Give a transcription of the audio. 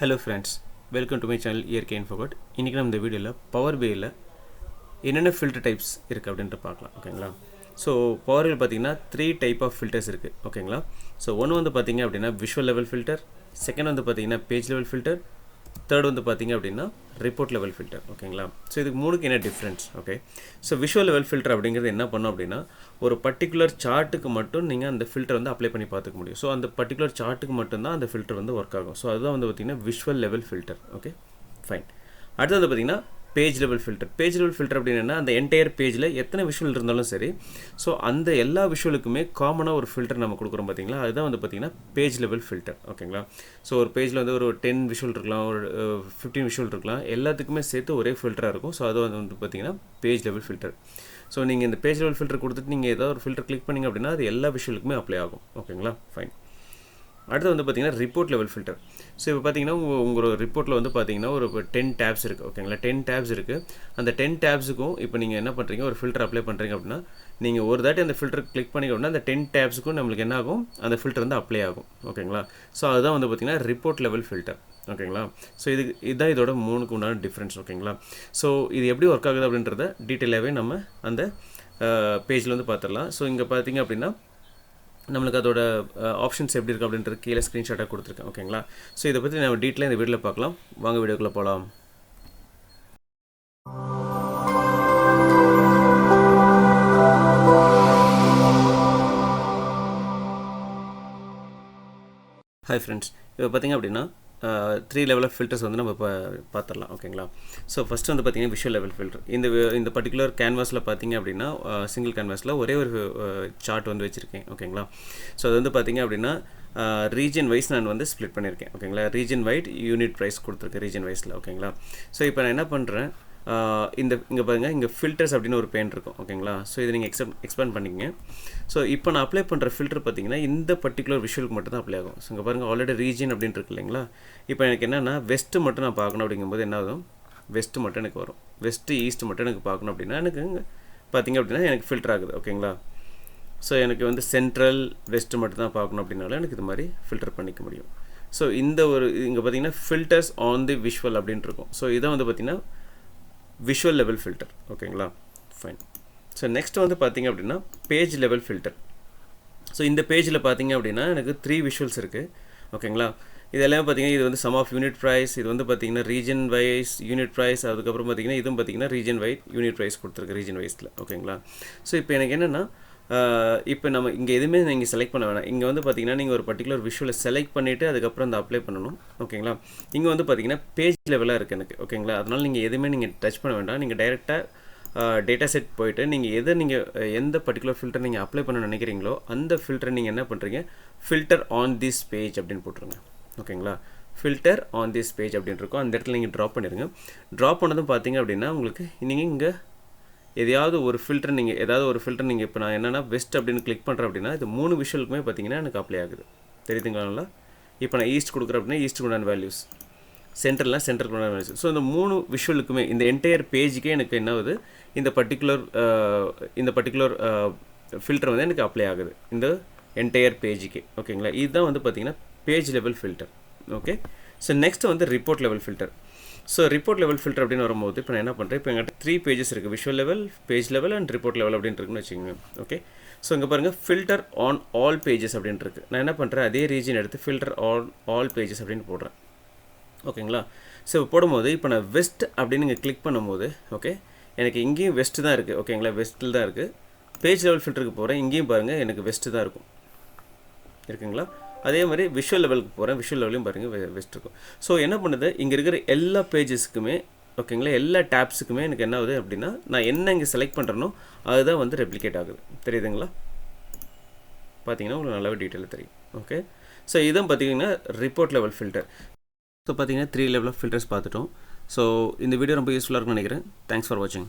Hello friends, welcome to my channel இயற்கை இன்ஃபோகட். இன்றைக்கி நம்ம இந்த வீடியோவில் PowerBiயில் என்னென்ன ஃபில்டர் டைப்ஸ் இருக்குது அப்படின்ட்டு பார்க்கலாம். ஓகேங்களா? ஸோ PowerBiயில் பார்த்தீங்கன்னா 3 டைப் ஆஃப் ஃபில்டர்ஸ் இருக்குது. ஓகேங்களா? ஸோ ஒன்று வந்து பார்த்தீங்க அப்படின்னா விஷுவல் லெவல் ஃபில்டர், செகண்ட் வந்து பார்த்தீங்கன்னா பேஜ் லெவல் ஃபில்டர், தேர்ட் வந்து பார்த்தீங்க அப்படின்னா ரிப்போர்ட் லெவல் ஃபில்டர். ஓகேங்களா? ஸோ இதுக்கு மூணுக்கு என்ன difference? Okay, so visual level filter அப்படிங்கிறது என்ன பண்ணும் அப்படின்னா ஒரு பர்டிகுலர் சார்ட்டுக்கு மட்டும் நீங்கள் அந்த ஃபில்டர் வந்து அப்ளை பண்ணி பார்த்துக்க முடியும். ஸோ அந்த பர்டிகுலர் சார்ட்டுக்கு மட்டும்தான் அந்த ஃபில்டர் வந்து ஒர்க் ஆகும். ஸோ அதுதான் வந்து பார்த்தீங்கன்னா visual level filter. Okay, fine. அடுத்து வந்து பார்த்தீங்கன்னா page level filter. Page level filter அப்படின்னா அந்த என்டையர் பேஜில் எத்தனை விஷுவல் இருந்தாலும் சரி, ஸோ அந்த எல்லா விஷுவலுக்குமே காமனாக ஒரு ஃபில்டர் நம்ம கொடுக்குறோம் பார்த்தீங்களா, அதுதான் வந்து பார்த்தீங்கன்னா பேஜ் லெவல் ஃபில்டர். ஓகேங்களா? ஸோ ஒரு பேஜில் வந்து ஒரு 10 விஷுவல் இருக்கலாம், ஒரு 15 விஷுவல் இருக்கலாம், எல்லாத்துக்குமே சேர்த்து ஒரே ஃபில்டராக இருக்கும். ஸோ அது வந்து பார்த்தீங்கன்னா பேஜ் லெவல் ஃபில்டர். ஸோ நீங்கள் இந்த பேஜ் லெவல் ஃபில்டர் கொடுத்துட்டு நீங்கள் ஏதாவது ஒரு ஃபில்டர் கிளிக் பண்ணிங்க அப்படின்னா அது எல்லா விஷுவலுக்குமே அப்ளை ஆகும். ஓகேங்களா? ஃபைன். அடுத்து வந்து பார்த்தீங்கன்னா ரிப்போர்ட் லெவல் ஃபில்டர். ஸோ இப்போ பார்த்தீங்கன்னா உங்களோட ரிப்போர்ட்டில் வந்து பார்த்தீங்கன்னா ஒரு 10 டேப்ஸ் இருக்குது. ஓகேங்களா? 10 டேப்ஸ் இருக்குது. அந்த 10 டேப்ஸுக்கும் இப்போ நீங்கள் என்ன பண்ணுறீங்க, ஒரு ஃபில்டர் அப்ளை பண்ணுறீங்க அப்படின்னா நீங்கள் ஒரு தாட்டி அந்த ஃபில்டர் கிளிக் பண்ணிங்க அப்படின்னா அந்த 10 டேப்ஸுக்கும் நம்மளுக்கு என்ன ஆகும், அந்த ஃபில்டர் வந்து அப்ளை ஆகும். ஓகேங்களா? ஸோ அதுதான் வந்து பார்த்தீங்கன்னா ரிப்போர்ட் லெவல் ஃபில்டர். ஓகேங்களா? ஸோ இதுதான் இதோட மூணுக்கு உண்டான டிஃப்ரென்ஸ். ஓகேங்களா? ஸோ இது எப்படி ஒர்க் ஆகுது அப்படின்றத டீட்டெயிலாகவே நம்ம அந்த பேஜில் வந்து பார்த்துடலாம். ஸோ இங்கே பார்த்தீங்க அப்படின்னா நம்மளுக்கு அதோட ஆப்ஷன்ஸ் எப்படி இருக்குது அப்படின்றது கீழே ஸ்க்ரீன்ஷாட்டாக கொடுத்துருக்கேன். ஓகேங்களா? ஸோ இதை பற்றி நம்ம டீட்டெயிலாக இந்த வீடியோவில் பார்க்கலாம். வாங்க வீடியோக்குள்ளே போகலாம். ஹாய் ஃப்ரெண்ட்ஸ், இப்போ பார்த்தீங்க அப்படின்னா 3 லெவல் ஆஃப் ஃபில்டர்ஸ் வந்து நம்ம இப்போ பார்த்துடலாம். ஓகேங்களா? ஸோ ஃபஸ்ட்டு வந்து பார்த்தீங்கன்னா விஷுவல் லெவல் ஃபில்டர். இந்த பர்டிகுலர் கேன்வாஸில் பார்த்தீங்க அப்படின்னா சிங்கிள் கேன்வாஸில் ஒரே ஒரு சார்ட் வந்து வச்சுருக்கேன். ஓகேங்களா? ஸோ அது வந்து பார்த்தீங்க அப்படின்னா ரீஜன் வைஸ் நான் வந்து ஸ்ப்ளிட் பண்ணியிருக்கேன். ஓகேங்களா? ரீஜன் வைட் யூனிட் ப்ரைஸ் கொடுத்துருக்கேன் ரீஜன் வைஸில். ஓகேங்களா? ஸோ இப்போ நான் என்ன பண்ணுறேன், இங்கே பாருங்கள், இங்கே ஃபில்டர்ஸ் அப்படின்னு ஒரு பேன் இருக்கும். ஓகேங்களா? ஸோ இதை நீங்கள் எக்ஸ்பேண்ட் பண்ணிக்கங்க. ஸோ இப்போ நான் அப்ளை பண்ணுற ஃபில்டர் பார்த்தீங்கன்னா இந்த பர்டிகுலர் விஷுவலுக்கு மட்டும் தான் அப்ளை ஆகும். ஸோ இங்கே பாருங்கள், ஆல்ரெடி ரீஜன் அப்படின்னு இருக்கு இல்லைங்களா. இப்போ எனக்கு என்னென்னா வெஸ்ட்டு மட்டும் நான் பார்க்கணும் அப்படிங்கும்போது என்ன ஆகும், வெஸ்ட்டு மட்டும் எனக்கு வரும். வெஸ்ட்டு ஈஸ்ட் மட்டும் எனக்கு பார்க்கணும் அப்படின்னா எனக்கு பார்த்திங்க அப்படின்னா எனக்கு ஃபில்டர் ஆகுது. ஓகேங்களா? ஸோ எனக்கு வந்து சென்ட்ரல் வெஸ்ட்டு மட்டும் தான் பார்க்கணும் அப்படின்னாலும் எனக்கு இது மாதிரி ஃபில்டர் பண்ணிக்க முடியும். ஸோ இந்த ஒரு இங்கே பார்த்தீங்கன்னா ஃபில்டர்ஸ் ஆன் தி விஷுவல் அப்படின்ட்டு இருக்கும். ஸோ இதை வந்து பார்த்திங்கன்னா விஷுவல் லெவல் ஃபில்டர். ஓகேங்களா? ஃபைன். ஸோ நெக்ஸ்ட் வந்து பார்த்தீங்க அப்படின்னா பேஜ் லெவல் ஃபில்டர். ஸோ இந்த பேஜில் பார்த்தீங்க அப்படின்னா எனக்கு 3 விஷுவல்ஸ் இருக்குது. ஓகேங்களா? இதெல்லாம் பார்த்தீங்கன்னா இது வந்து சம் ஆஃப் யூனிட் ப்ரைஸ், இது வந்து பார்த்தீங்கன்னா ரீஜன் வைஸ் யூனிட் ப்ரைஸ், அதுக்கப்புறம் பார்த்தீங்கன்னா இதுவும் பார்த்தீங்கன்னா ரீஜன் வைட் யூனிட் ப்ரைஸ் கொடுத்துருக்கு ரீஜன் வைஸில். ஓகேங்களா? ஸோ இப்போ எனக்கு என்னென்னா இப்போ நம்ம இங்கே எதுவுமே நீங்கள் செலக்ட் பண்ண வேணாம். இங்கே வந்து பார்த்தீங்கன்னா நீங்கள் ஒரு பர்டிகுலர் விஷுவலை செலக்ட் பண்ணிவிட்டு அதுக்கப்புறம் அந்த அப்ளை பண்ணணும். ஓகேங்களா? இங்கே வந்து பார்த்தீங்கன்னா பேஜ் லெவலாக இருக்குது எனக்கு. ஓகேங்களா? அதனால் நீங்கள் எதுவுமே நீங்கள் டச் பண்ண வேண்டாம். நீங்கள் டைரெக்டாக டேட்டா செட் போய்ட்டு நீங்கள் எந்த பர்டிகுலர் ஃபில்டர் நீங்கள் அப்ளை பண்ண நினைக்கிறீங்களோ அந்த ஃபில்டரை நீங்கள் என்ன பண்ணுறீங்க, ஃபில்டர் ஆன் திஸ் பேஜ் அப்படின்னு போட்டுருங்க. ஓகேங்களா? ஃபில்டர் ஆன் திஸ் பேஜ் அப்படின்னு இருக்கும். அந்த இடத்துல நீங்கள் ட்ராப் பண்ணிடுங்க. ட்ராப் பண்ணதும் பார்த்தீங்க அப்படின்னா உங்களுக்கு நீங்கள் இங்கே ஏதாவது ஒரு ஃபில்டர் நீங்கள் இப்போ நான் என்னென்னா வெஸ்ட் அப்படின்னு கிளிக் பண்ணுறேன் அப்படின்னா இது 3 விஷுவலுக்குமே பார்த்தீங்கன்னா எனக்கு அப்ளை ஆகுது. தெரியுதுங்களா? இப்போ நான் ஈஸ்ட் கொடுக்குறேன் அப்படின்னா ஈஸ்ட்டுக்கு உண்டான வேல்யூஸ், சென்டர்லாம் சென்டருக்கு உண்டான வேல்யூஸ். ஸோ இந்த 3 விஷுவலுக்குமே இந்த என்டையர் பேஜுக்கே எனக்கு என்ன ஆகுது, இந்த பர்டிகுலர் ஃபில்டர் வந்து எனக்கு அப்ளை ஆகுது இந்த என்டையர் பேஜுக்கே. ஓகேங்களா? இதுதான் வந்து பார்த்தீங்கன்னா page level filter. Okay. So next வந்து report level filter. So report level filter அப்படின்னு வரும்போது இப்போ நான் என்ன பண்ணுறேன், இப்போ எங்கிட்ட 3 பேஜஸ் இருக்குது. Visual level, page level and report level அப்படின்னு இருக்குன்னு வச்சுக்கோங்க. ஓகே. ஸோ இங்கே பாருங்கள், ஃபில்டர் ஆன் ஆல் பேஜஸ் அப்படின்ட்டு இருக்குது. நான் என்ன பண்ணுறேன், அதே ரீஜன் எடுத்து ஃபில்டர் ஆல் பேஜஸ் அப்படின்னு போடுறேன். ஓகேங்களா? ஸோ போடும்போது இப்போ நான் வெஸ்ட் அப்படின்னு நீங்கள் கிளிக் பண்ணும்போது ஓகே எனக்கு இங்கேயும் வெஸ்ட்டு தான் இருக்குது. ஓகேங்களா? வெஸ்ட்டில் தான் இருக்குது. பேஜ் லெவல் ஃபில்டருக்கு போகிறேன், இங்கேயும் பாருங்கள் எனக்கு வெஸ்ட்டு தான் இருக்குங்களா? அதே மாதிரி விஷுவல் லெவலுக்கு போகிறேன், விஷுவல் லெவலையும் பாருங்கள் வெஸ்ட் இருக்கும். ஸோ என்ன பண்ணுது, இங்கே இருக்கிற எல்லா பேஜஸ்க்குமே ஓகேங்களா, எல்லா டேப்ஸுக்குமே எனக்கு என்ன ஆகுது அப்படின்னா நான் என்ன இங்கே செலக்ட் பண்ணுறேனோ அதுதான் வந்து ரெப்ளிகேட் ஆகுது. தெரியுதுங்களா? பார்த்தீங்கன்னா உங்களுக்கு நல்லாவே டீட்டெயிலாக தெரியும். ஓகே. ஸோ இதுவும் பார்த்தீங்கன்னா ரிப்போர்ட் லெவல் ஃபில்டர். ஸோ பார்த்தீங்கன்னா 3 லெவல் ஆஃப் ஃபில்டர்ஸ் பார்த்துட்டோம். ஸோ இந்த வீடியோ ரொம்ப யூஸ்ஃபுல்லாக இருக்கும்னு நினைக்கிறேன். தேங்க்ஸ் ஃபார் வாட்சிங்.